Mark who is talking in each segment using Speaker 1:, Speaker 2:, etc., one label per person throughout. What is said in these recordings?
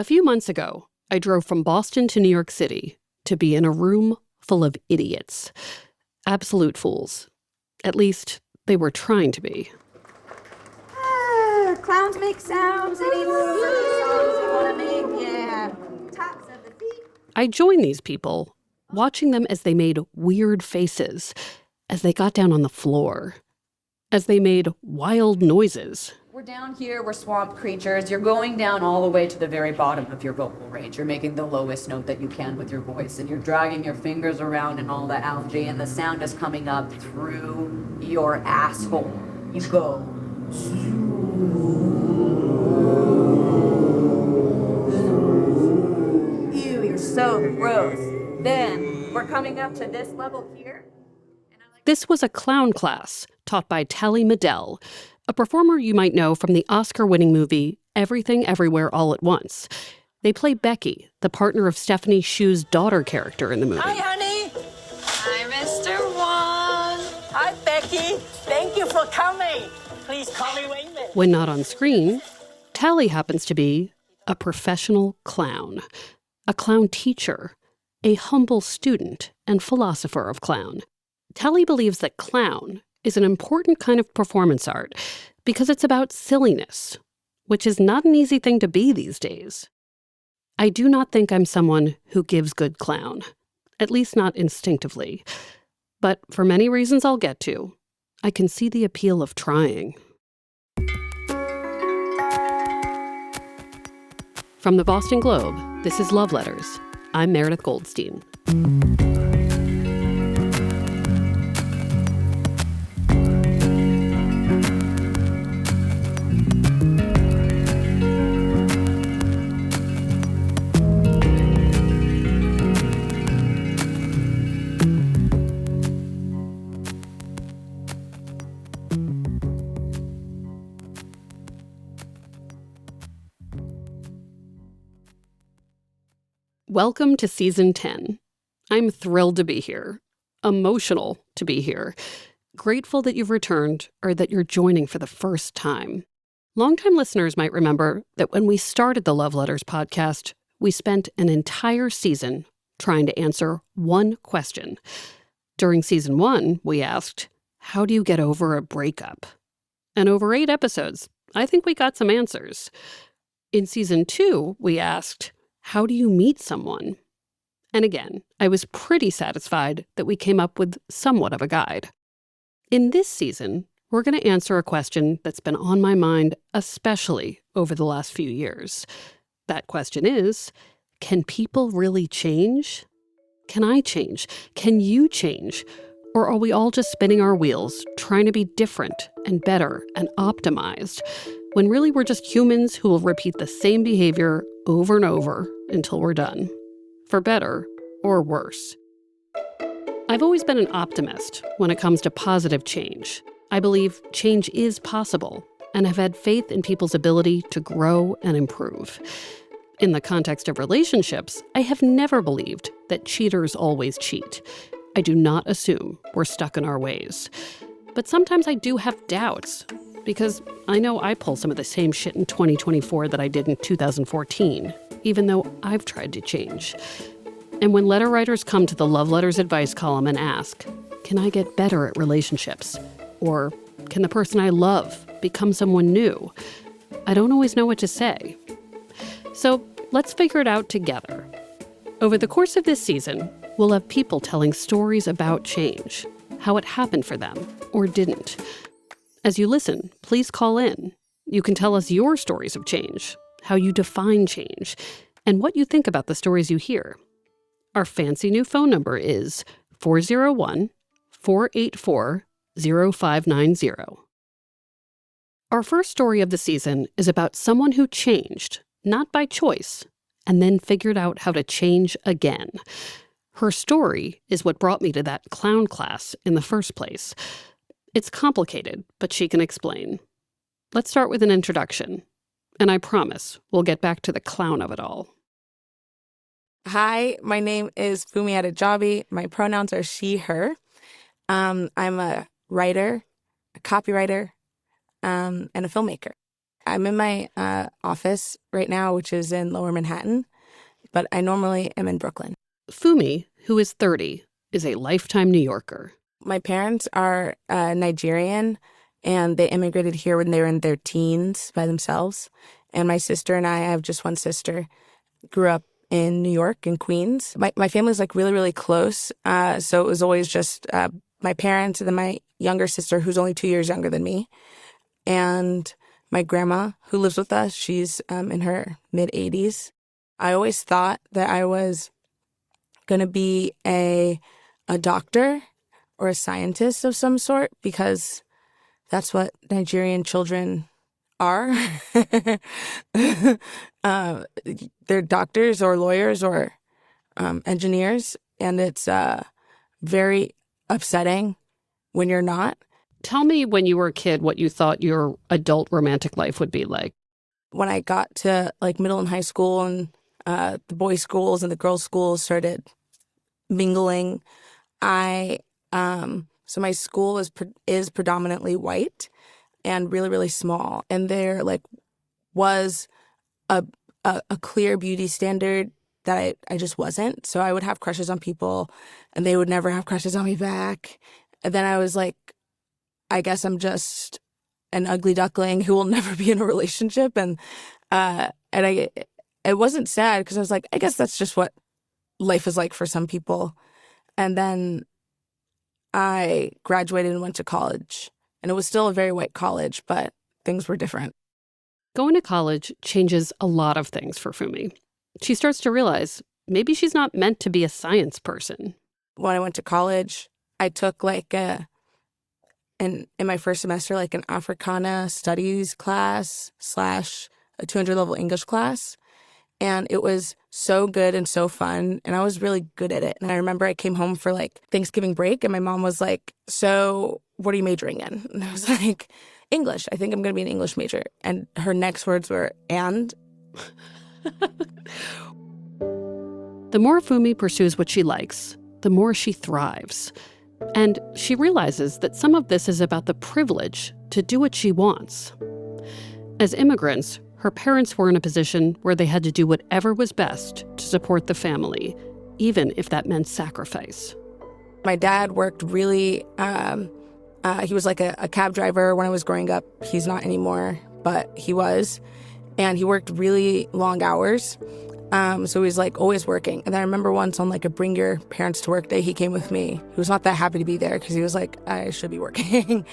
Speaker 1: A few months ago, I drove from Boston to New York City to be in a room full of idiots. Absolute fools. At least, they were trying to be.
Speaker 2: Clowns make sounds. Any sounds you want to make? Yeah. Tops of the feet.
Speaker 1: I joined these people, watching them as they made weird faces, as they got down on the floor, as they made wild noises.
Speaker 2: We're down here, we're swamp creatures. You're going down all the way to the very bottom of your vocal range. You're making the lowest note that you can with your voice, and you're dragging your fingers around in all the algae, and the sound is coming up through your asshole. You go. Ew, you're so gross. Then, we're coming up to this level here.
Speaker 1: This was a clown class taught by Tally Medell, a performer you might know from the Oscar-winning movie Everything Everywhere All at Once. They play Becky, the partner of Stephanie Hsu's daughter character in the movie.
Speaker 3: Hi, honey.
Speaker 4: Hi, Mr. Wong.
Speaker 3: Hi, Becky. Thank you for coming. Please call me Wayman.
Speaker 1: When not on screen, Tally happens to be a professional clown, a clown teacher, a humble student and philosopher of clown. Tally believes that clown is an important kind of performance art because it's about silliness, which is not an easy thing to be these days. I do not think I'm someone who gives good clown, at least not instinctively. But for many reasons I'll get to, I can see the appeal of trying. From the Boston Globe, this is Love Letters. I'm Meredith Goldstein. Welcome to Season 10. I'm thrilled to be here, emotional to be here, grateful that you've returned or that you're joining for the first time. Longtime listeners might remember that when we started the Love Letters podcast, we spent an entire season trying to answer one question. During Season 1, we asked, how do you get over a breakup? And over 8 episodes, I think we got some answers. In Season 2, we asked, how do you meet someone? And again, I was pretty satisfied that we came up with somewhat of a guide. In this season, we're going to answer a question that's been on my mind, especially over the last few years. That question is, can people really change? Can I change? Can you change? Or are we all just spinning our wheels, trying to be different and better and optimized, when really we're just humans who will repeat the same behavior over and over until we're done, for better or worse? I've always been an optimist when it comes to positive change. I believe change is possible and have had faith in people's ability to grow and improve. In the context of relationships, I have never believed that cheaters always cheat. I do not assume we're stuck in our ways. But sometimes I do have doubts, because I know I pull some of the same shit in 2024 that I did in 2014, even though I've tried to change. And when letter writers come to the Love Letters advice column and ask, can I get better at relationships? Or can the person I love become someone new? I don't always know what to say. So let's figure it out together. Over the course of this season, we'll have people telling stories about change, how it happened for them or didn't. As you listen, please call in. You can tell us your stories of change, how you define change, and what you think about the stories you hear. Our fancy new phone number is 401-484-0590. Our first story of the season is about someone who changed, not by choice, and then figured out how to change again. Her story is what brought me to that clown class in the first place. It's complicated, but she can explain. Let's start with an introduction, and I promise we'll get back to the clown of it all.
Speaker 5: Hi, my name is Funmi Adejobi. My pronouns are she, her. I'm a writer, a copywriter, and a filmmaker. I'm in my office right now, which is in Lower Manhattan, but I normally am in Brooklyn.
Speaker 1: Funmi, who is 30, is a lifetime New Yorker.
Speaker 5: My parents are Nigerian, and they immigrated here when they were in their teens by themselves. And my sister and I have just one sister, grew up in New York, in Queens. My family's like really, really close. So it was always just my parents and then my younger sister, who's only 2 years younger than me, and my grandma, who lives with us. She's in her mid-80s. I always thought that I was going to be a doctor or a scientist of some sort because that's what Nigerian children are. They're doctors or lawyers or engineers, and it's very upsetting when you're not.
Speaker 1: Tell me when you were a kid what you thought your adult romantic life would be like.
Speaker 5: When I got to like middle and high school and the boys' schools and the girls' schools started mingling, so my school is predominantly white and really, really small. And there like was a clear beauty standard that I just wasn't. So I would have crushes on people and they would never have crushes on me back. And then I was like, I guess I'm just an ugly duckling who will never be in a relationship. And it wasn't sad because I was like, I guess that's just what life is like for some people. And then I graduated and went to college. And it was still a very white college, but things were different.
Speaker 1: Going to college changes a lot of things for Funmi. She starts to realize maybe she's not meant to be a science person.
Speaker 5: When I went to college, I took like in my first semester, like an Africana studies class / a 200 level English class. And it was so good and so fun. And I was really good at it. And I remember I came home for like Thanksgiving break and my mom was like, so what are you majoring in? And I was like, English. I think I'm going to be an English major. And her next words were, and?
Speaker 1: The more Funmi pursues what she likes, the more she thrives. And she realizes that some of this is about the privilege to do what she wants. As immigrants, her parents were in a position where they had to do whatever was best to support the family, even if that meant sacrifice.
Speaker 5: My dad worked really, he was like a cab driver when I was growing up. He's not anymore, but he was. And he worked really long hours. So he was like always working. And I remember once on like a bring your parents to work day, he came with me. He was not that happy to be there because he was like, I should be working.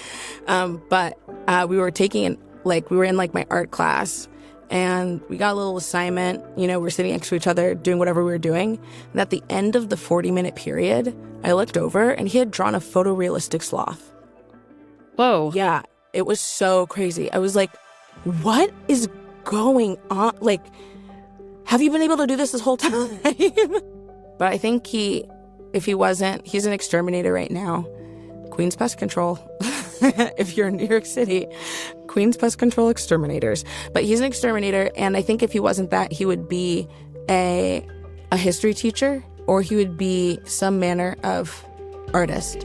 Speaker 5: But we were we were in like my art class and we got a little assignment. You know, we're sitting next to each other doing whatever we were doing. And at the end of the 40-minute period, I looked over and he had drawn a photorealistic sloth.
Speaker 1: Whoa.
Speaker 5: Yeah, it was so crazy. I was like, what is going on? Like, have you been able to do this whole time? But I think if he wasn't, he's an exterminator right now. Queens Pest Control. If you're in New York City, Queens Pest Control exterminators. But he's an exterminator, and I think if he wasn't that, he would be a history teacher, or he would be some manner of artist.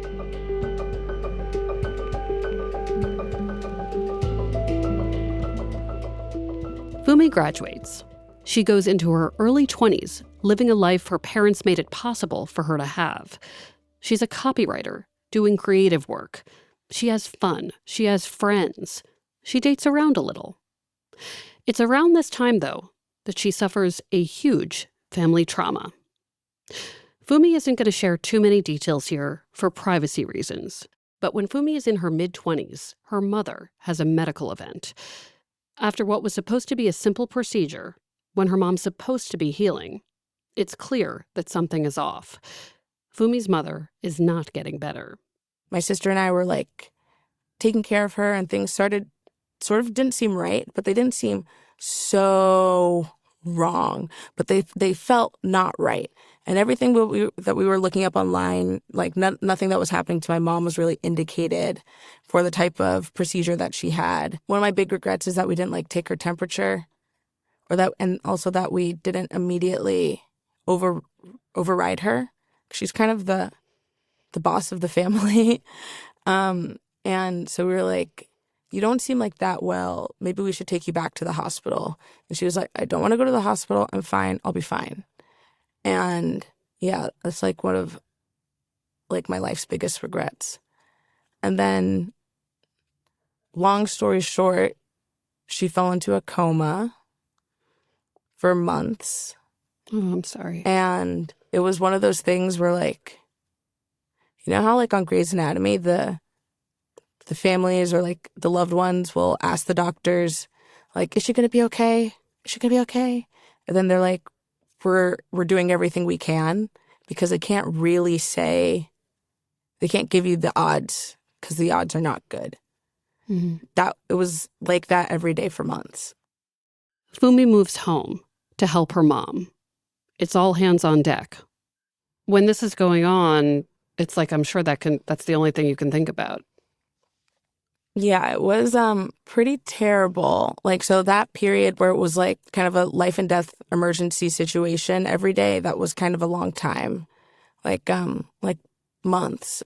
Speaker 1: Funmi graduates. She goes into her early 20s, living a life her parents made it possible for her to have. She's a copywriter, doing creative work. She has fun. She has friends. She dates around a little. It's around this time, though, that she suffers a huge family trauma. Funmi isn't going to share too many details here for privacy reasons, but when Funmi is in her mid-20s, her mother has a medical event. After what was supposed to be a simple procedure, when her mom's supposed to be healing, it's clear that something is off. Funmi's mother is not getting better.
Speaker 5: My sister and I were like taking care of her and things sort of didn't seem right, but they didn't seem so wrong, but they felt not right. And everything that we were looking up online, like nothing that was happening to my mom was really indicated for the type of procedure that she had. One of my big regrets is that we didn't like take her temperature, and also that we didn't immediately override her. She's kind of the boss of the family. And so we were like, you don't seem like that well. Maybe we should take you back to the hospital. And she was like, I don't want to go to the hospital. I'm fine. I'll be fine. And yeah, that's like one of like my life's biggest regrets. And then, long story short, she fell into a coma for months.
Speaker 1: Oh, I'm sorry.
Speaker 5: And it was one of those things where, like, you know how like on Grey's Anatomy, the families or like the loved ones will ask the doctors, like, is she going to be okay? Is she going to be okay? And then they're like, we're doing everything we can, because they can't really say, they can't give you the odds because the odds are not good.
Speaker 1: Mm-hmm.
Speaker 5: That it was like that every day for months.
Speaker 1: Funmi moves home to help her mom. It's all hands on deck. When this is going on, it's like, I'm sure that's the only thing you can think about.
Speaker 5: Yeah, it was pretty terrible. Like, so that period where it was like kind of a life and death emergency situation every day, that was kind of a long time. Like months.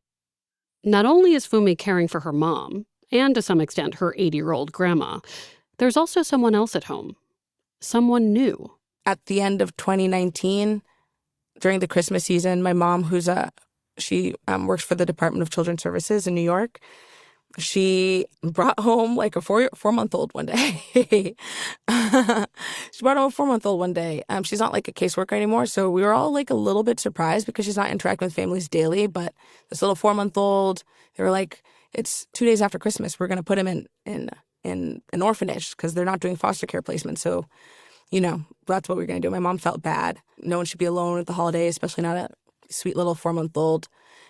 Speaker 1: Not only is Funmi caring for her mom, and to some extent her 80-year-old grandma, there's also someone else at home. Someone new.
Speaker 5: At the end of 2019, during the Christmas season, my mom, she works for the Department of Children's Services in New York, she brought home like a four-month-old one day. She brought home a 4-month-old one day. She's not like a caseworker anymore, so we were all like a little bit surprised because she's not interacting with families daily. But this little 4-month-old, they were like, it's 2 days after Christmas. We're going to put him in an orphanage because they're not doing foster care placement. So, you know, that's what we're going to do. My mom felt bad. No one should be alone at the holidays, especially not a sweet little 4-month-old.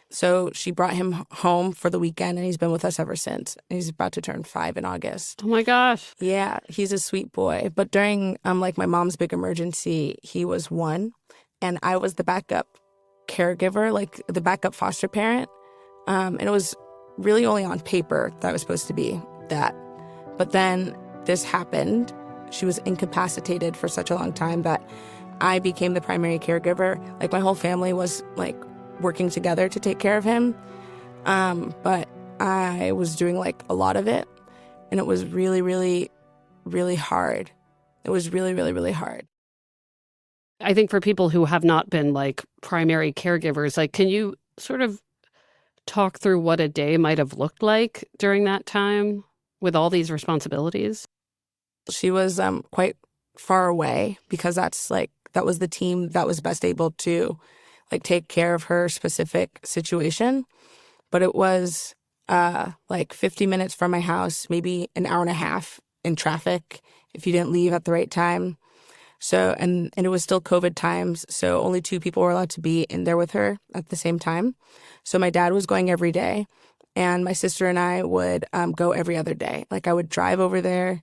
Speaker 5: So she brought him home for the weekend, and he's been with us ever since. He's about to turn 5 in August.
Speaker 1: Oh my gosh.
Speaker 5: Yeah, he's a sweet boy. But during like my mom's big emergency, he was 1, and I was the backup caregiver, like the backup foster parent. And it was really only on paper that I was supposed to be that. But then this happened. She was incapacitated for such a long time that I became the primary caregiver. Like, my whole family was like working together to take care of him. But I was doing like a lot of it, and it was really, really, really hard. It was really, really, really hard.
Speaker 1: I think for people who have not been like primary caregivers, like, can you sort of talk through what a day might have looked like during that time with all these responsibilities?
Speaker 5: She was quite far away because that was the team that was best able to like take care of her specific situation. But it was like 50 minutes from my house, maybe an hour and a half in traffic if you didn't leave at the right time. So, and it was still COVID times, so only 2 people were allowed to be in there with her at the same time. So my dad was going every day, and my sister and I would go every other day. Like, I would drive over there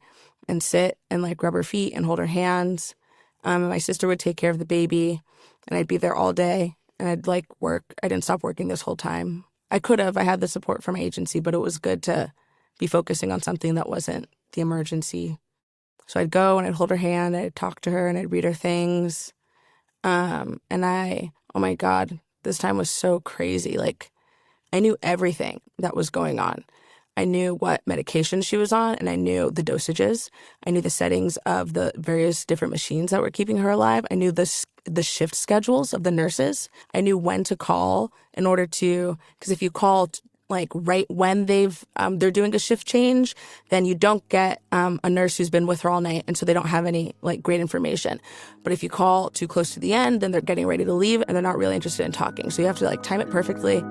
Speaker 5: and sit and like rub her feet and hold her hands. And my sister would take care of the baby, and I'd be there all day, and I'd like work. I didn't stop working this whole time. I could have. I had the support from my agency, but it was good to be focusing on something that wasn't the emergency. So I'd go and I'd hold her hand, I'd talk to her, and I'd read her things. Oh my God, this time was so crazy. Like, I knew everything that was going on. I knew what medication she was on, and I knew the dosages. I knew the settings of the various different machines that were keeping her alive. I knew the shift schedules of the nurses. I knew when to call in order to, because if you call like right when they're doing a shift change, then you don't get a nurse who's been with her all night, and so they don't have any like great information. But if you call too close to the end, then they're getting ready to leave and they're not really interested in talking. So you have to like time it perfectly.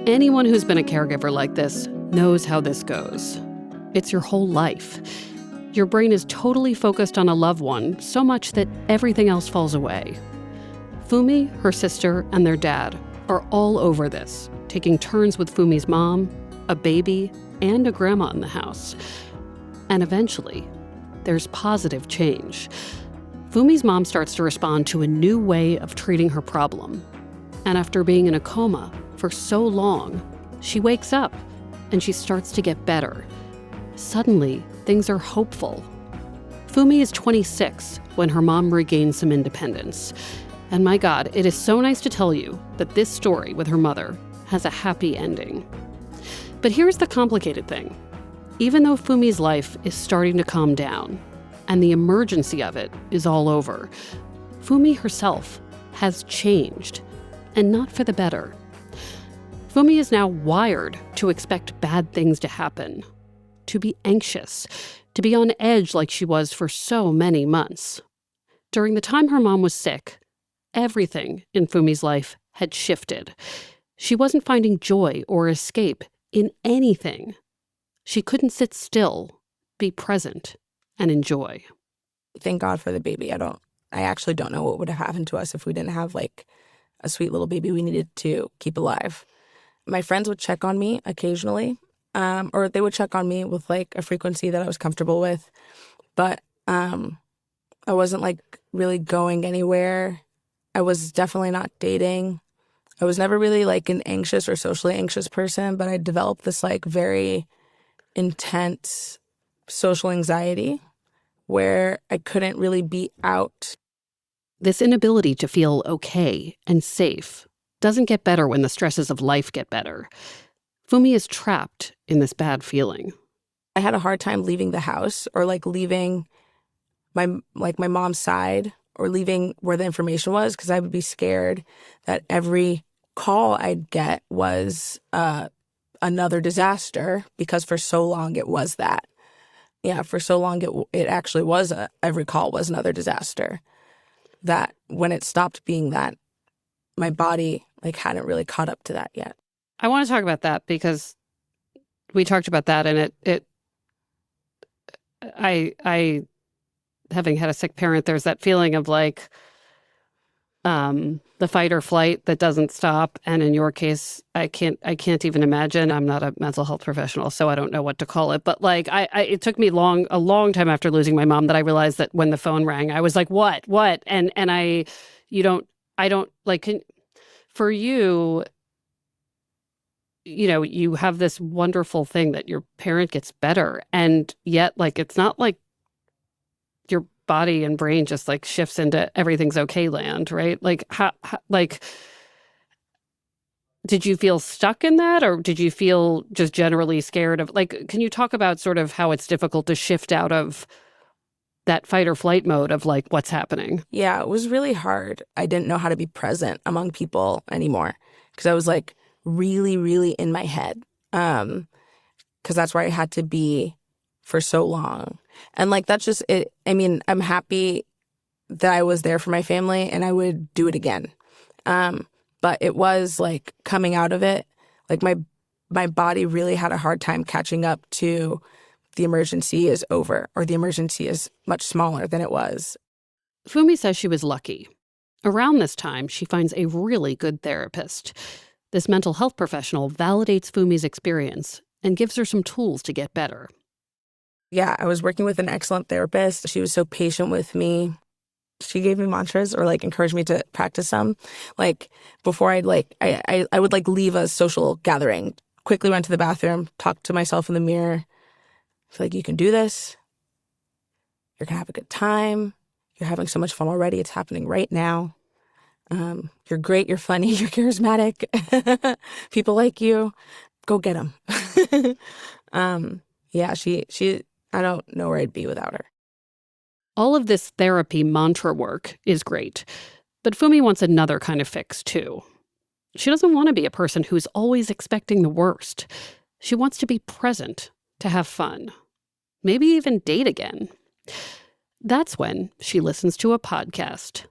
Speaker 1: Anyone who's been a caregiver like this knows how this goes. It's your whole life. Your brain is totally focused on a loved one, so much that everything else falls away. Funmi, her sister, and their dad are all over this, taking turns with Fumi's mom, a baby, and a grandma in the house. And eventually, there's positive change. Fumi's mom starts to respond to a new way of treating her problem. And after being in a coma for so long, she wakes up and she starts to get better. Suddenly, things are hopeful. Funmi is 26 when her mom regains some independence. And my God, it is so nice to tell you that this story with her mother has a happy ending. But here's the complicated thing. Even though Funmi's life is starting to calm down, and the emergency of it is all over, Funmi herself has changed, and not for the better. Funmi is now wired to expect bad things to happen, to be anxious, to be on edge like she was for so many months. During the time her mom was sick, everything in Funmi's life had shifted. She wasn't finding joy or escape in anything. She couldn't sit still, be present, and enjoy.
Speaker 5: Thank God for the baby. I actually don't know what would have happened to us if we didn't have like a sweet little baby we needed to keep alive. My friends would check on me occasionally, or they would check on me with like a frequency that I was comfortable with. But I wasn't like really going anywhere. I was definitely not dating. I was never really like an anxious or socially anxious person, but I developed this like very intense social anxiety where I couldn't really be out.
Speaker 1: This inability to feel okay and safe doesn't get better when the stresses of life get better. Funmi is trapped in this bad feeling.
Speaker 5: I had a hard time leaving the house or like leaving my mom's side or leaving where the information was because I would be scared that every call I'd get was another disaster because for so long it was that. Yeah, for so long it actually was every call was another disaster. That when it stopped being that, my body like hadn't really caught up to that yet.
Speaker 1: I want to talk about that because we talked about that and I having had a sick parent, there's that feeling of like the fight or flight that doesn't stop. And in your case, I can't even imagine. I'm not a mental health professional, so I don't know what to call it. But like, it took me a long time after losing my mom that I realized that when the phone rang, I was like, what? And I don't like, for you, you know, you have this wonderful thing that your parent gets better. And yet like, it's not like your body and brain just like shifts into everything's okay land, right? Like how like did you feel stuck in that or did you feel just generally scared of like can you talk about sort of how it's difficult to shift out of that fight or flight mode of like what's happening?
Speaker 5: Yeah, it was really hard. I didn't know how to be present among people anymore because I was like really, really in my head because that's where I had to be for so long. And like, that's just it. I mean, I'm happy that I was there for my family and I would do it again. But it was like coming out of it, like my body really had a hard time catching up to the emergency is over or the emergency is much smaller than it was.
Speaker 1: Funmi says she was lucky. Around this time, she finds a really good therapist. This mental health professional validates Funmi's experience and gives her some tools to get better.
Speaker 5: Yeah, I was working with an excellent therapist. She was so patient with me. She gave me mantras or like encouraged me to practice them. Like before I'd like, I would like leave a social gathering, quickly went to the bathroom, talked to myself in the mirror. Feel like you can do this. You're going to have a good time. You're having so much fun already. It's happening right now. You're great. You're funny. You're charismatic. People like you. Go get them. Yeah, she, I don't know where I'd be without her.
Speaker 1: All of this therapy mantra work is great, but Funmi wants another kind of fix too. She doesn't want to be a person who's always expecting the worst. She wants to be present, to have fun, maybe even date again. That's when she listens to a podcast.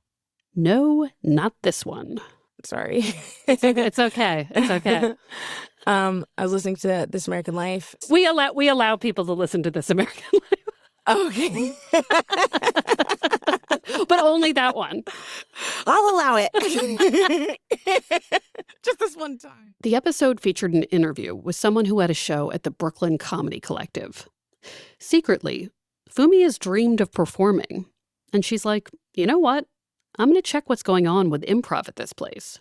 Speaker 1: No, not this one.
Speaker 5: Sorry.
Speaker 1: It's okay. It's okay.
Speaker 5: I was listening to This American Life.
Speaker 1: We allow people to listen to This American Life.
Speaker 5: Okay.
Speaker 1: But only that one.
Speaker 5: I'll allow it. Just this one time.
Speaker 1: The episode featured an interview with someone who had a show at the Brooklyn Comedy Collective. Secretly, Funmi has dreamed of performing. And she's like, you know what? I'm going to check what's going on with improv at this place.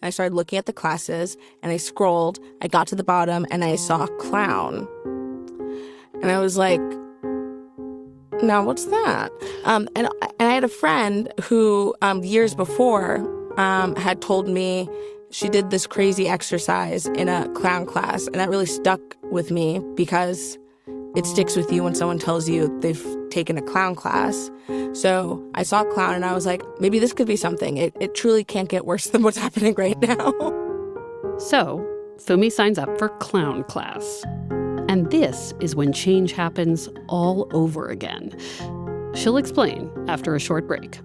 Speaker 5: I started looking at the classes and I scrolled. I got to the bottom and I saw clown. And I was like, now what's that? And I had a friend who years before had told me she did this crazy exercise in a clown class, and that really stuck with me because it sticks with you when someone tells you they've taken a clown class. So I saw a clown and I was like, maybe this could be something. It truly can't get worse than what's happening right now.
Speaker 1: So Funmi signs up for clown class. And this is when change happens all over again. She'll explain after a short break.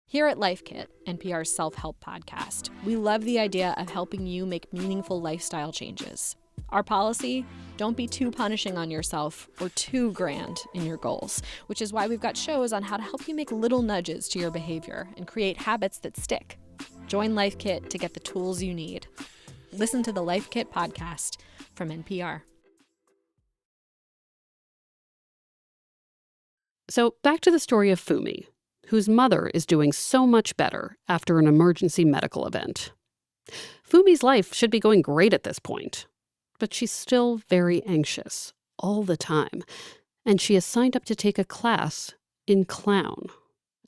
Speaker 6: Here at Life Kit, NPR's self-help podcast, we love the idea of helping you make meaningful lifestyle changes. Our policy, don't be too punishing on yourself or too grand in your goals, which is why we've got shows on how to help you make little nudges to your behavior and create habits that stick. Join Life Kit to get the tools you need. Listen to the Life Kit podcast from NPR.
Speaker 1: So back to the story of Funmi, whose mother is doing so much better after an emergency medical event. Fumi's life should be going great at this point, but she's still very anxious all the time, and she is signed up to take a class in clown.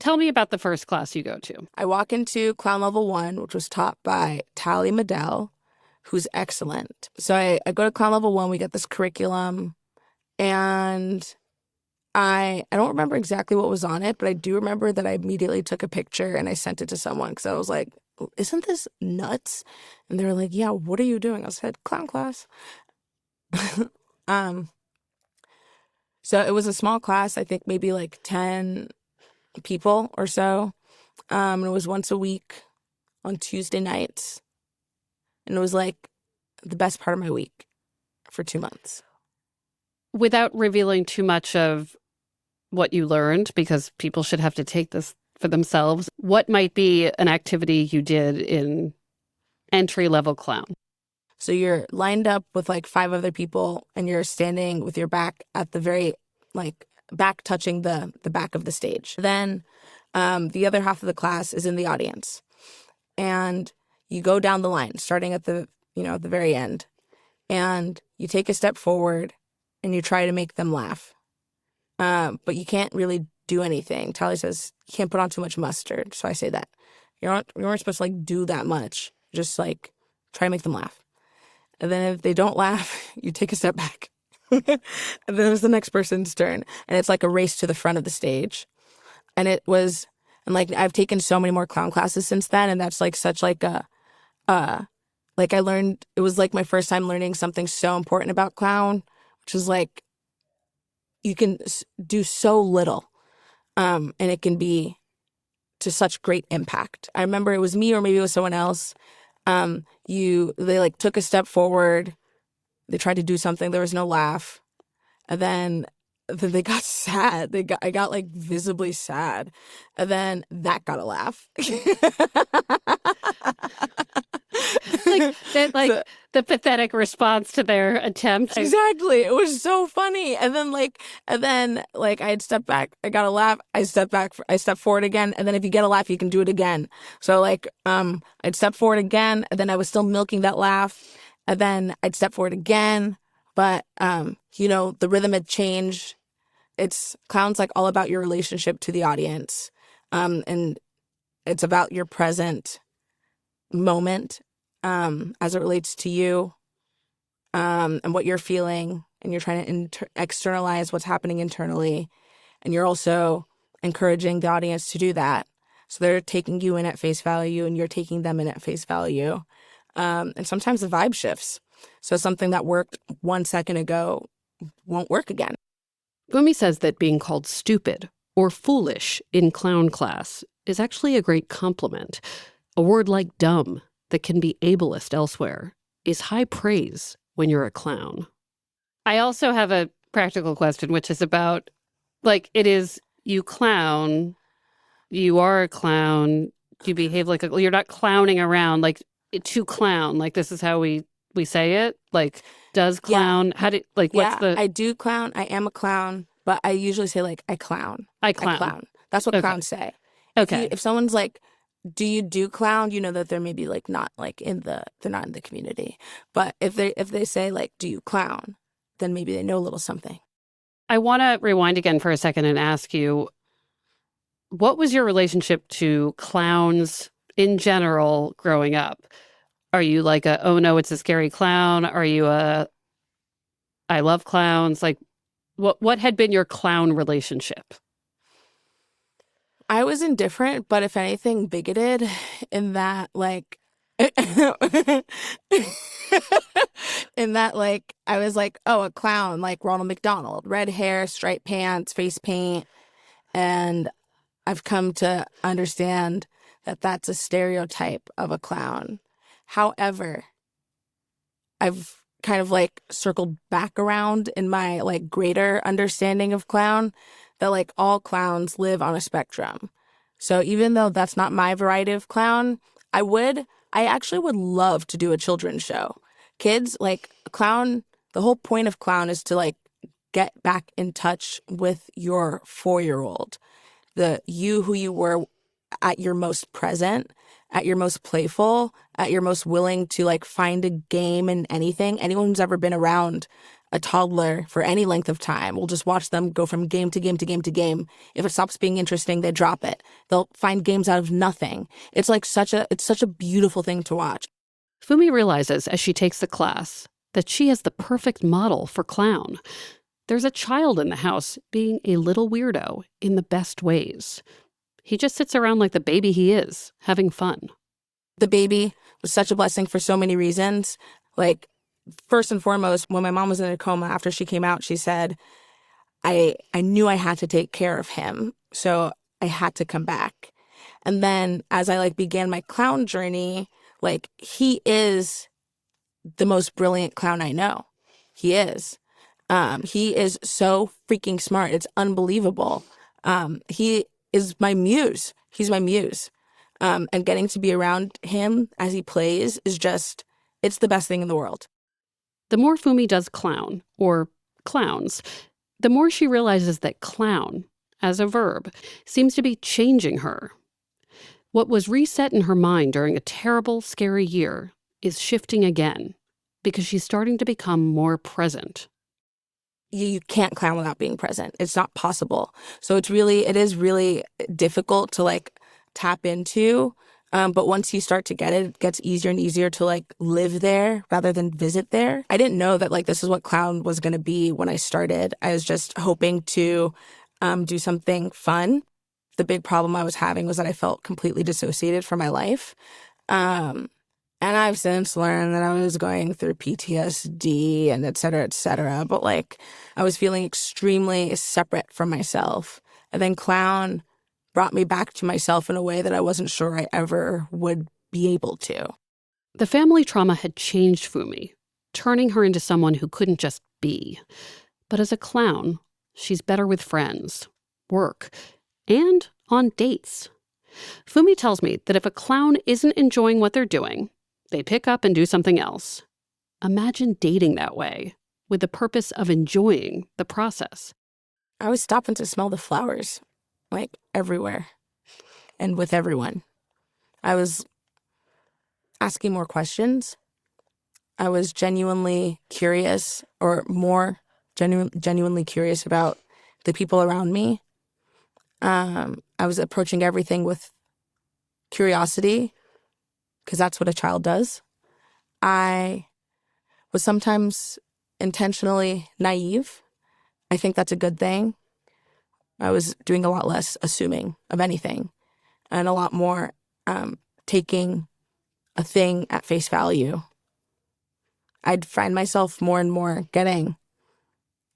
Speaker 1: Tell me about the first class you go to.
Speaker 5: I walk into Clown Level 1, which was taught by Tally Medell, who's excellent. So I go to Clown Level 1, we get this curriculum, and I don't remember exactly what was on it, but I do remember that I immediately took a picture and I sent it to someone because I was like, isn't this nuts? And they were like, yeah, what are you doing? I said, clown class. So it was a small class, I think maybe like 10 people or so. And it was once a week on Tuesday nights. And it was like the best part of my week for 2 months.
Speaker 1: Without revealing too much of what you learned, because people should have to take this for themselves, what might be an activity you did in entry-level clown?
Speaker 5: So you're lined up with like 5 other people and you're standing with your back at the very, like, back touching the back of the stage. Then the other half of the class is in the audience. And you go down the line, starting at the very end. And you take a step forward and you try to make them laugh. But you can't really do anything. Tally says, you can't put on too much mustard. So I say that. You weren't supposed to like do that much. Just like try to make them laugh. And then if they don't laugh, you take a step back. And then it's the next person's turn. And it's like a race to the front of the stage. And like I've taken so many more clown classes since then. And that's like such like like I learned, it was like my first time learning something so important about clown, which is like, you can do so little, and it can be to such great impact. I remember it was me or maybe it was someone else. They like took a step forward. They tried to do something. There was no laugh. And then they got sad. I got like visibly sad. And then that got a laugh.
Speaker 1: The pathetic response to their attempt.
Speaker 5: Exactly. It was so funny. And then I had stepped back. I got a laugh. I stepped back. I stepped forward again. And then if you get a laugh, you can do it again. So I'd step forward again. And then I was still milking that laugh. And then I'd step forward again. But, the rhythm had changed. Clown's like all about your relationship to the audience. And it's about your present moment as it relates to you and what you're feeling. And you're trying to externalize what's happening internally. And you're also encouraging the audience to do that. So they're taking you in at face value and you're taking them in at face value. And sometimes the vibe shifts. So something that worked 1 second ago won't work again.
Speaker 1: Funmi says that being called stupid or foolish in clown class is actually a great compliment. A word like dumb that can be ableist elsewhere is high praise when you're a clown. I also have a practical question, which is about, it is you clown, you are a clown, you behave like you're not clowning around, to clown, this is how we say it, does clown, how do, what's the...
Speaker 5: I do clown, I am a clown, but I usually say, I clown.
Speaker 1: I clown.
Speaker 5: That's what clowns say.
Speaker 1: Okay.
Speaker 5: If someone's like, do you do clown? You know that they're maybe like not like they're not in the community. But if they say like, do you clown? Then maybe they know a little something.
Speaker 1: I want to rewind again for a second and ask you, what was your relationship to clowns in general growing up? Are you like a, oh no, it's a scary clown? Are you a, I love clowns? Like, what had been your clown relationship?
Speaker 5: I was indifferent, but if anything, bigoted in that like in that like I was like, oh, a clown like Ronald McDonald, red hair, striped pants, face paint, and I've come to understand that that's a stereotype of a clown. However, I've kind of like circled back around in my like greater understanding of clown that like all clowns live on a spectrum. So even though that's not my variety of clown, I actually would love to do a children's show. Kids, like clown, the whole point of clown is to like get back in touch with your 4-year-old, the you who you were at your most present, at your most playful, at your most willing to like find a game in anything. Anyone who's ever been around a toddler for any length of time will just watch them go from game to game to game to game. If it stops being interesting, they drop it. They'll find games out of nothing. It's like it's such a beautiful thing to watch.
Speaker 1: Funmi realizes as she takes the class that she is the perfect model for clown. There's a child in the house being a little weirdo in the best ways. He just sits around like the baby he is, having fun.
Speaker 5: The baby was such a blessing for so many reasons. Like, first and foremost, when my mom was in a coma after she came out, she said, I knew I had to take care of him, so I had to come back. And then as I like began my clown journey, like he is the most brilliant clown I know. He is. He is so freaking smart. It's unbelievable. He is my muse. He's my muse. And getting to be around him as he plays is just, it's the best thing in the world.
Speaker 1: The more Funmi does clown, or clowns, the more she realizes that clown, as a verb, seems to be changing her. What was reset in her mind during a terrible, scary year is shifting again, because she's starting to become more present.
Speaker 5: You can't clown without being present. It's not possible. So it is really difficult to like tap into. But once you start to get it, it gets easier and easier to like live there rather than visit there. I didn't know that like this is what clown was going to be when I started. I was just hoping to do something fun. The big problem I was having was that I felt completely dissociated from my life. And I've since learned that I was going through PTSD and et cetera, et cetera. But like I was feeling extremely separate from myself. And then clown brought me back to myself in a way that I wasn't sure I ever would be able to.
Speaker 1: The family trauma had changed Funmi, turning her into someone who couldn't just be. But as a clown, she's better with friends, work, and on dates. Funmi tells me that if a clown isn't enjoying what they're doing, they pick up and do something else. Imagine dating that way, with the purpose of enjoying the process.
Speaker 5: I was stopping to smell the flowers, like everywhere, and with everyone. I was asking more questions. I was genuinely curious, or more genuinely curious about the people around me. I was approaching everything with curiosity, because that's what a child does. I was sometimes intentionally naive. I think that's a good thing. I was doing a lot less assuming of anything and a lot more taking a thing at face value. I'd find myself more and more getting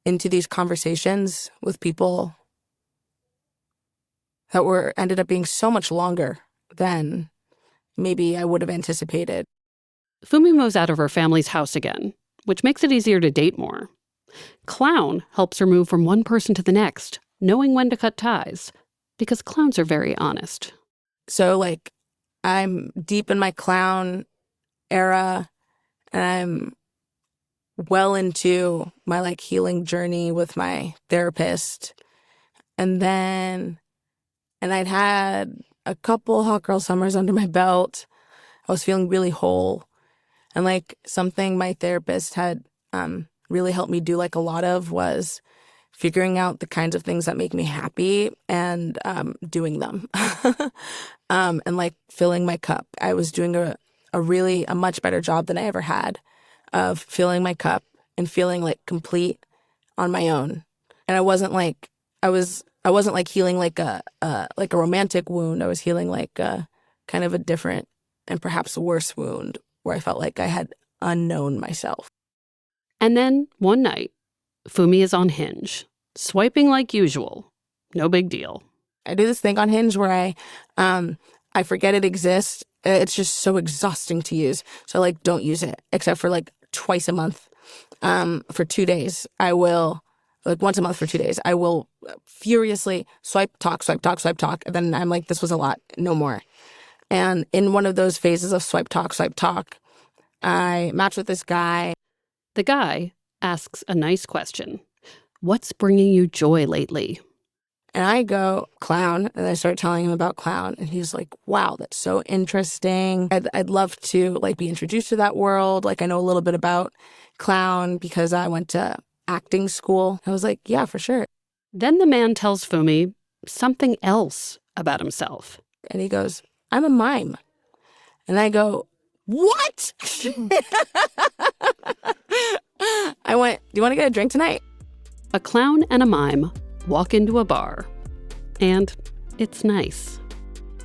Speaker 5: into these conversations with people that ended up being so much longer than maybe I would have anticipated.
Speaker 1: Funmi moves out of her family's house again, which makes it easier to date more. Clown helps her move from one person to the next, knowing when to cut ties, because clowns are very honest.
Speaker 5: So, like, I'm deep in my clown era, and I'm well into my, like, healing journey with my therapist. And I'd had a couple hot girl summers under my belt. I was feeling really whole. And like something my therapist had really helped me do like a lot of was figuring out the kinds of things that make me happy and doing them. And like filling my cup. I was doing a much better job than I ever had of filling my cup and feeling like complete on my own. And I wasn't like healing like a romantic wound. I was healing like a kind of a different and perhaps worse wound where I felt like I had unknown myself.
Speaker 1: And then one night, Funmi is on Hinge, swiping like usual. No big deal.
Speaker 5: I do this thing on Hinge where I forget it exists. It's just so exhausting to use. So I like don't use it except for like twice a month. For 2 days, I will, like once a month for 2 days, I will furiously swipe, talk. And then I'm like, this was a lot, no more. And in one of those phases of swipe, talk, I match with this guy.
Speaker 1: The guy asks a nice question. What's bringing you joy lately?
Speaker 5: And I go, clown, and I start telling him about clown. And he's like, wow, that's so interesting. I'd love to like be introduced to that world. Like I know a little bit about clown because I went to acting school. I was like, yeah, for sure.
Speaker 1: Then the man tells Funmi something else about himself.
Speaker 5: And he goes, I'm a mime. And I go, what? I went, do you want to get a drink tonight?
Speaker 1: A clown and a mime walk into a bar. And it's nice.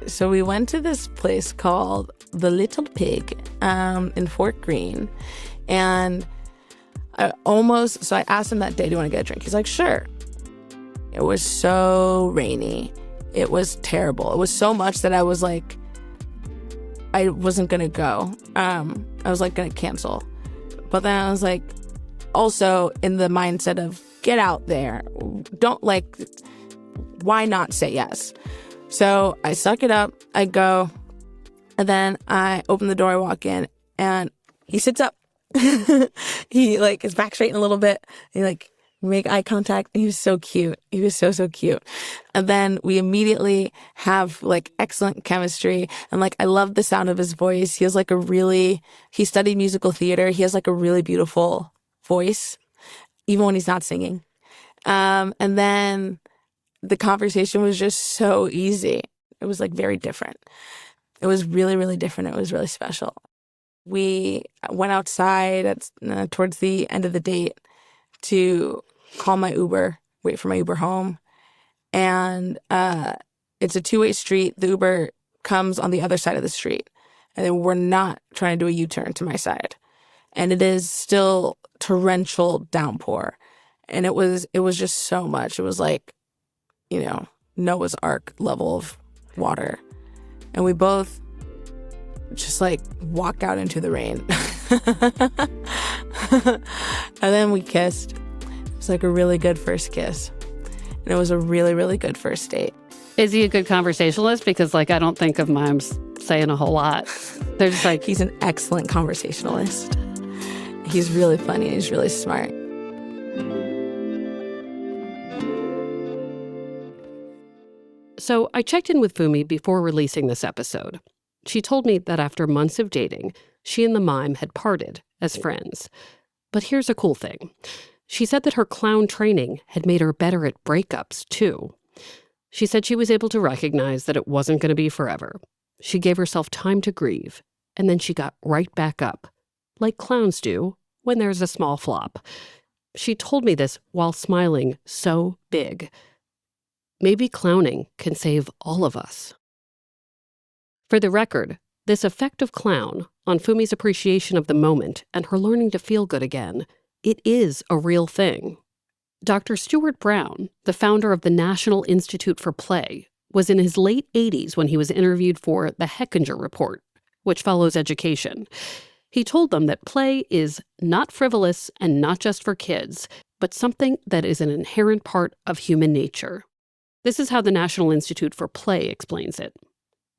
Speaker 5: So we went to this place called The Little Pig in Fort Greene. And I asked him that day, do you want to get a drink? He's like, sure. It was so rainy. It was terrible. It was so much that I was like, I wasn't going to go. I was like going to cancel. But then I was like, also in the mindset of get out there. Don't like, why not say yes? So I suck it up. I go. And then I open the door. I walk in and he sits up. He like is back straightened a little bit. He like make eye contact. He was so cute. He was so cute. And then we immediately have like excellent chemistry. And like I love the sound of his voice. He has like he studied musical theater. He has like a really beautiful voice, even when he's not singing. And then the conversation was just so easy. It was like very different. It was really, really different. It was really special. We went outside towards the end of the date to call my Uber, wait for my Uber home. And it's a two-way street. The Uber comes on the other side of the street. And then we're not trying to do a U-turn to my side. And it is still torrential downpour. And it was just so much. It was like, Noah's Ark level of water. And we both just like walk out into the rain. And then we kissed. It was like a really good first kiss. And it was a really, really good first date.
Speaker 1: Is he a good conversationalist? Because like I don't think of mimes saying a whole lot. They're just like...
Speaker 5: He's an excellent conversationalist. He's really funny and he's really smart.
Speaker 1: So I checked in with Funmi before releasing this episode. She told me that after months of dating, she and the mime had parted as friends. But here's a cool thing. She said that her clown training had made her better at breakups, too. She said she was able to recognize that it wasn't going to be forever. She gave herself time to grieve, and then she got right back up, like clowns do when there's a small flop. She told me this while smiling so big. Maybe clowning can save all of us. For the record, this effective clown on Funmi's appreciation of the moment and her learning to feel good again, it is a real thing. Dr. Stuart Brown, the founder of the National Institute for Play, was in his late 80s when he was interviewed for the Hechinger Report, which follows education. He told them that play is not frivolous and not just for kids, but something that is an inherent part of human nature. This is how the National Institute for Play explains it.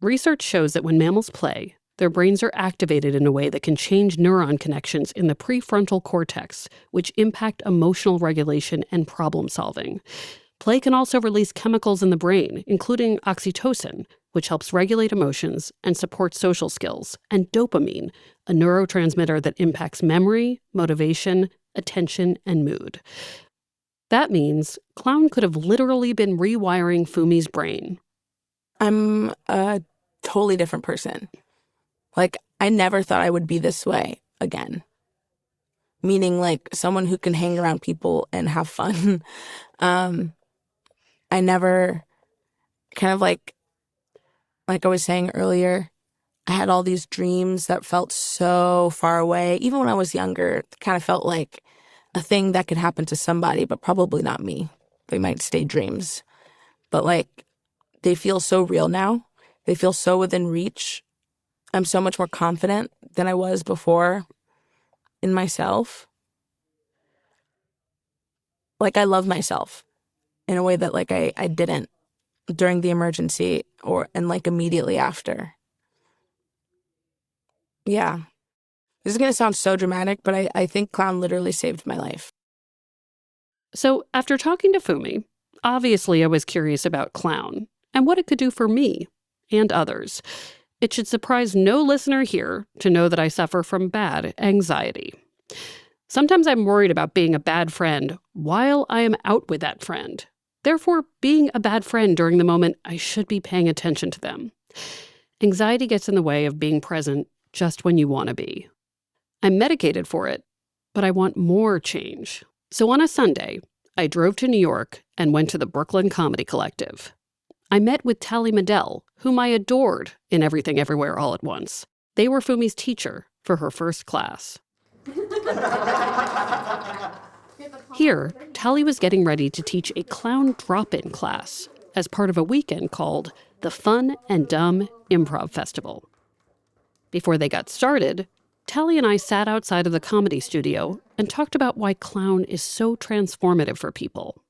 Speaker 1: Research shows that when mammals play, their brains are activated in a way that can change neuron connections in the prefrontal cortex, which impact emotional regulation and problem solving. Play can also release chemicals in the brain, including oxytocin, which helps regulate emotions and support social skills, and dopamine, a neurotransmitter that impacts memory, motivation, attention, and mood. That means clown could have literally been rewiring Fumi's brain.
Speaker 5: I'm a totally different person. Like, I never thought I would be this way again. Meaning, like, someone who can hang around people and have fun. I never kind of like I was saying earlier, I had all these dreams that felt so far away. Even when I was younger, it kind of felt like a thing that could happen to somebody, but probably not me. They might stay dreams. But like, they feel so real now. They feel so within reach. I'm so much more confident than I was before in myself. Like, I love myself in a way that like I didn't during the emergency and like immediately after. Yeah. This is going to sound so dramatic, but I think clown literally saved my life.
Speaker 1: So after talking to Fumi, obviously I was curious about clown and what it could do for me and others. It should surprise no listener here to know that I suffer from bad anxiety. Sometimes I'm worried about being a bad friend while I am out with that friend. Therefore, being a bad friend during the moment I should be paying attention to them. Anxiety gets in the way of being present just when you want to be. I'm medicated for it, but I want more change. So on a Sunday, I drove to New York and went to the Brooklyn Comedy Collective. I met with Tally Medell, whom I adored in Everything Everywhere All at Once. They were Fumi's teacher for her first class. Here, Tally was getting ready to teach a clown drop-in class as part of a weekend called the Fun and Dumb Improv Festival. Before they got started, Tally and I sat outside of the comedy studio and talked about why clown is so transformative for people.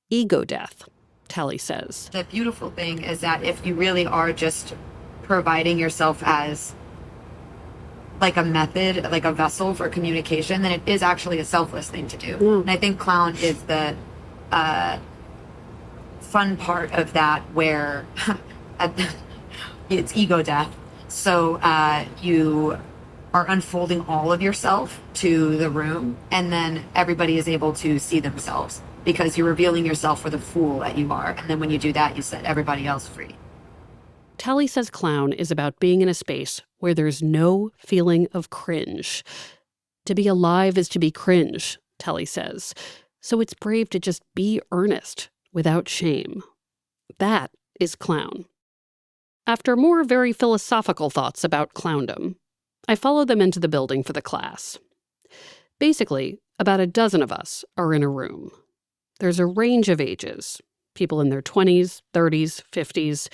Speaker 1: Ego death, Tally says.
Speaker 2: The beautiful thing is that if you really are just providing yourself as like a method, like a vessel for communication, then it is actually a selfless thing to do. And I think clown is the fun part of that where it's ego death. So you are unfolding all of yourself to the room, and then everybody is able to see themselves because you're revealing yourself for the fool that you are. And then when you do that, you set everybody else free.
Speaker 1: Tally says clown is about being in a space where there's no feeling of cringe. To be alive is to be cringe, Tally says. So it's brave to just be earnest without shame. That is clown. After more very philosophical thoughts about clowndom, I followed them into the building for the class. Basically, about a dozen of us are in a room. There's a range of ages, people in their 20s, 30s, 50s.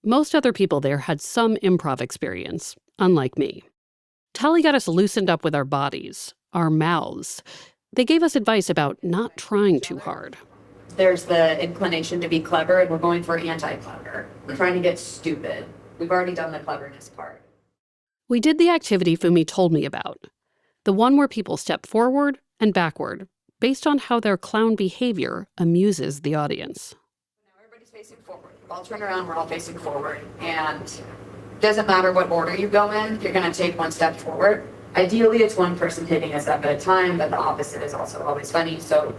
Speaker 1: Most other people there had some improv experience, unlike me. Tally got us loosened up with our bodies, our mouths. They gave us advice about not trying too hard.
Speaker 2: There's the inclination to be clever, and we're going for anti-clever. We're trying to get stupid. We've already done the cleverness part.
Speaker 1: We did the activity Funmi told me about, the one where people step forward and backward based on how their clown behavior amuses the audience.
Speaker 2: Now everybody's facing forward. We'll all turn around, we're all facing forward. And it doesn't matter what order you go in, you're going to take one step forward. Ideally, it's one person hitting a step at a time, but the opposite is also always funny, so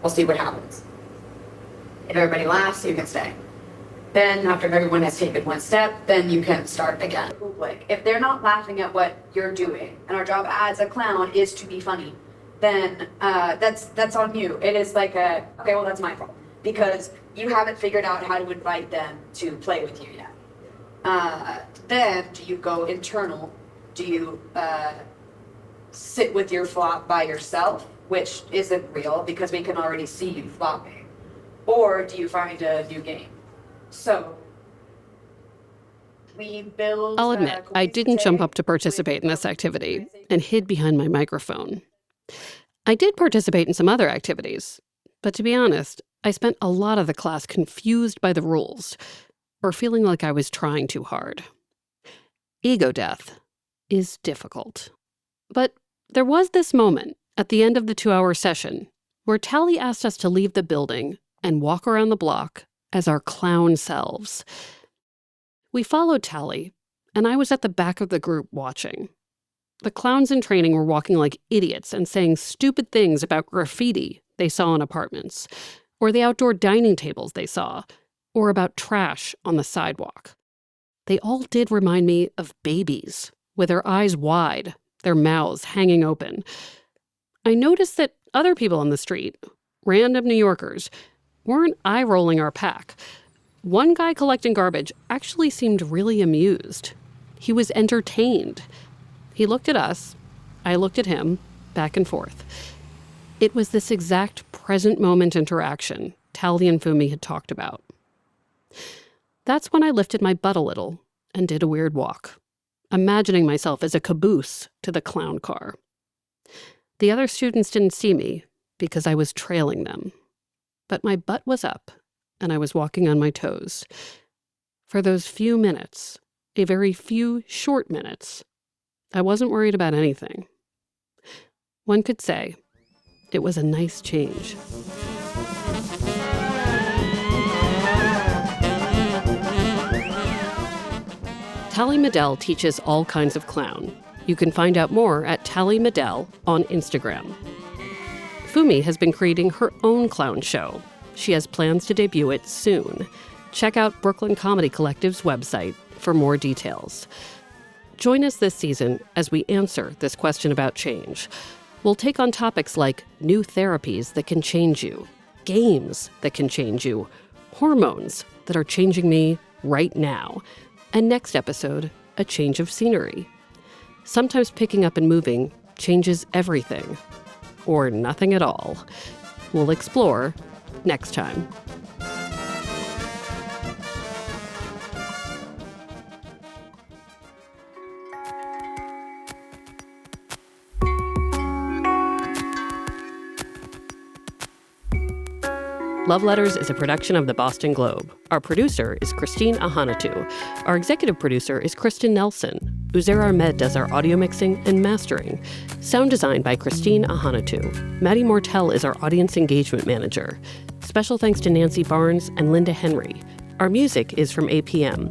Speaker 2: we'll see what happens. If everybody laughs, you can stay. Then after everyone has taken one step, then you can start again. Like, if they're not laughing at what you're doing, and our job as a clown is to be funny, then that's on you. It is like okay, well, that's my fault. Because you haven't figured out how to invite them to play with you yet. Then do you go internal? Do you sit with your flop by yourself, which isn't real because we can already see you flopping? Or do you find a new game? So we build...
Speaker 1: I'll admit, I didn't jump up to participate in this activity and hid behind my microphone. I did participate in some other activities, but to be honest, I spent a lot of the class confused by the rules or feeling like I was trying too hard. Ego death is difficult. But there was this moment at the end of the 2-hour session where Tally asked us to leave the building and walk around the block as our clown selves. We followed Tally, and I was at the back of the group watching. The clowns in training were walking like idiots and saying stupid things about graffiti they saw in apartments, or the outdoor dining tables they saw, or about trash on the sidewalk. They all did remind me of babies, with their eyes wide, their mouths hanging open. I noticed that other people on the street, random New Yorkers, weren't eye-rolling our pack. One guy collecting garbage actually seemed really amused. He was entertained. He looked at us, I looked at him, back and forth. It was this exact present moment interaction Tally and Funmi had talked about. That's when I lifted my butt a little and did a weird walk, imagining myself as a caboose to the clown car. The other students didn't see me because I was trailing them, but my butt was up and I was walking on my toes. For those few minutes, a very few short minutes, I wasn't worried about anything. One could say it was a nice change. Tally Medell teaches all kinds of clown. You can find out more at Tally Medell on Instagram. Funmi has been creating her own clown show. She has plans to debut it soon. Check out Brooklyn Comedy Collective's website for more details. Join us this season as we answer this question about change. We'll take on topics like new therapies that can change you, games that can change you, hormones that are changing me right now, and next episode, a change of scenery. Sometimes picking up and moving changes everything, or nothing at all. We'll explore next time. Love Letters is a production of the Boston Globe. Our producer is Christine Ahanatu. Our executive producer is Kristen Nelson. Uzair Ahmed does our audio mixing and mastering. Sound design by Christine Ahanatu. Maddie Mortel is our audience engagement manager. Special thanks to Nancy Barnes and Linda Henry. Our music is from APM.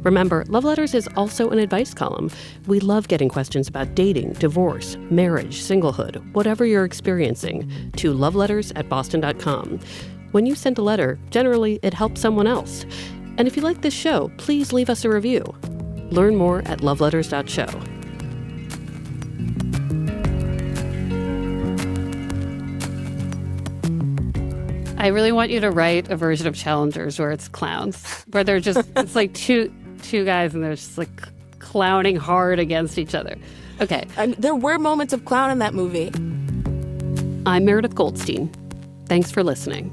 Speaker 1: Remember, Love Letters is also an advice column. We love getting questions about dating, divorce, marriage, singlehood, whatever you're experiencing, to loveletters@boston.com. When you send a letter, generally it helps someone else. And if you like this show, please leave us a review. Learn more at loveletters.show. I really want you to write a version of Challengers where it's clowns, where they're just, it's like two guys and they're just like clowning hard against each other. Okay.
Speaker 5: There were moments of clown in that movie.
Speaker 1: I'm Meredith Goldstein. Thanks for listening.